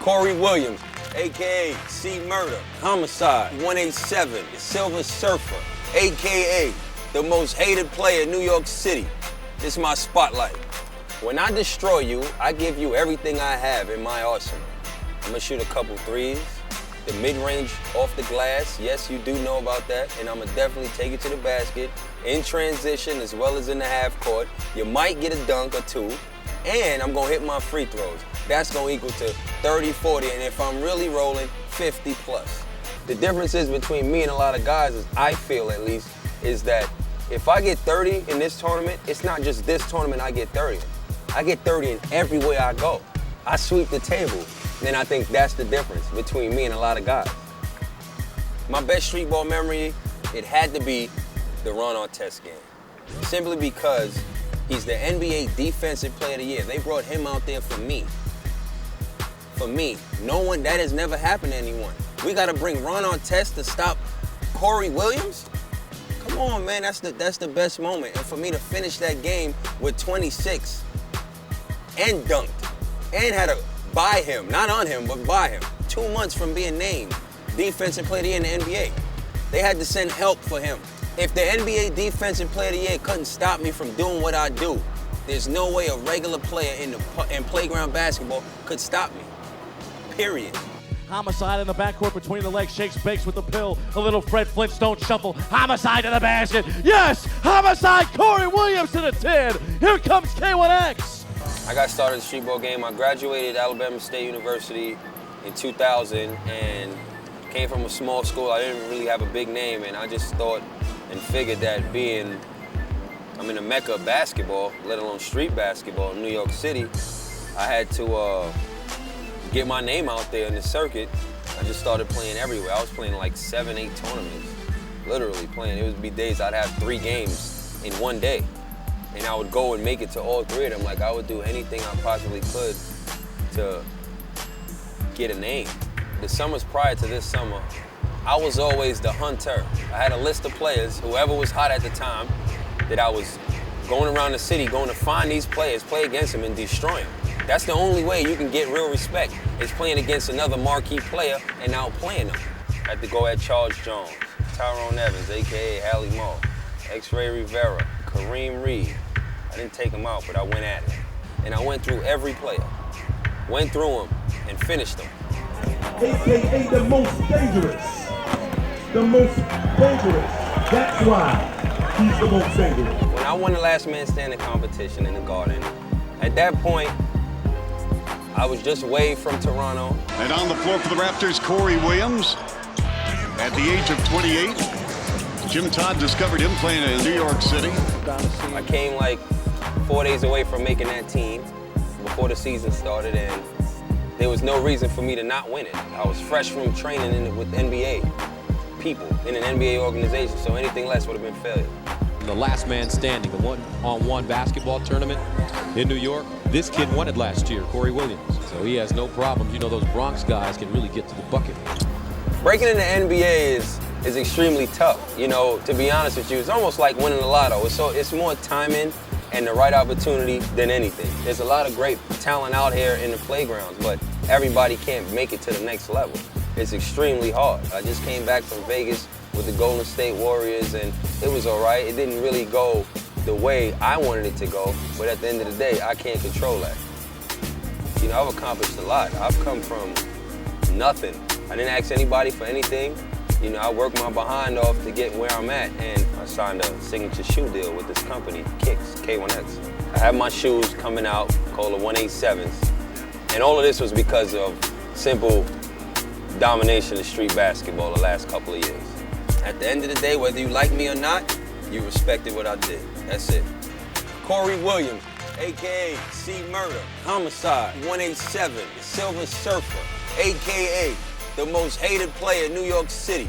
Corey Williams, a.k.a. C Murder, Homicide, 187, the Silver Surfer, a.k.a. the most hated player in New York City. This is my spotlight. When I destroy you, I give you everything I have in my arsenal. I'm gonna shoot a couple threes, the mid-range off the glass, yes, you do know about that, and I'm gonna definitely take it to the basket, in transition as well as in the half court. You might get a dunk or two, and I'm gonna hit my free throws. That's gonna equal to 30, 40, and if I'm really rolling, 50 plus. The difference is between me and a lot of guys, is I feel at least, is that if I get 30 in this tournament, it's not just this tournament I get 30. I get 30 in every way I go. I sweep the table. And I think that's the difference between me and a lot of guys. My best street ball memory, it had to be the Ron Artest game. Simply because he's the NBA Defensive Player of the Year. They brought him out there for me. For me. No one, that has never happened to anyone. We gotta bring Ron Artest to stop Corey Williams? Come on, man, that's the best moment. And for me to finish that game with 26 and dunked and had a by him, not on him, but by him. 2 months from being named Defensive Player of the Year in the NBA. They had to send help for him. If the NBA Defensive Player of the Year couldn't stop me from doing what I do, there's no way a regular player in playground basketball could stop me, period. Homicide in the backcourt between the legs, shakes, bakes with the pill. A little Fred Flintstone shuffle. Homicide to the basket. Yes! Homicide! Corey Williams to the 10. Here comes K1X. I got started in the street ball game. I graduated Alabama State University in 2000 and came from a small school. I didn't really have a big name, and I just thought and figured that I'm in the mecca of basketball, let alone street basketball in New York City, I had to get my name out there in the circuit. I just started playing everywhere. I was playing like 7, 8 tournaments, literally playing. It would be days I'd have 3 games in one day. And I would go and make it to all 3 of them. Like, I would do anything I possibly could to get a name. The summers prior to this summer, I was always the hunter. I had a list of players, whoever was hot at the time, that I was going around the city, going to find these players, play against them, and destroy them. That's the only way you can get real respect, is playing against another marquee player and outplaying them. I had to go at Charles Jones, Tyrone Evans, a.k.a. Hallie Moe, X-Ray Rivera, Kareem Reed. I didn't take them out, but I went at it. And I went through every player. Went through them and finished them. AKA the most dangerous. The most dangerous. That's why he's the most dangerous. When I won the last man standing competition in the Garden, at that point, I was just away from Toronto. And on the floor for the Raptors, Corey Williams. At the age of 28, Jim Todd discovered him playing in New York City. I came like 4 days away from making that team before the season started, and there was no reason for me to not win it. I was fresh from training with NBA people in an NBA organization, so anything less would have been failure. The last man standing, the one-on-one basketball tournament in New York. This kid won it last year, Corey Williams. So he has no problems. You know, those Bronx guys can really get to the bucket. Breaking in the NBA is extremely tough. You know, to be honest with you, it's almost like winning the lotto. It's more timing and the right opportunity than anything. There's a lot of great talent out here in the playgrounds, but everybody can't make it to the next level. It's extremely hard. I just came back from Vegas with the Golden State Warriors, and it was all right. It didn't really go the way I wanted it to go, but at the end of the day, I can't control that. You know, I've accomplished a lot. I've come from nothing. I didn't ask anybody for anything. You know, I worked my behind off to get where I'm at, and I signed a signature shoe deal with this company, Kicks, K1X. I have my shoes coming out called the 187s, and all of this was because of simple domination of street basketball the last couple of years. At the end of the day, whether you like me or not, you respected what I did. That's it. Corey Williams, a.k.a. C Murder, Homicide, 187, the Silver Surfer, a.k.a. the most hated player in New York City.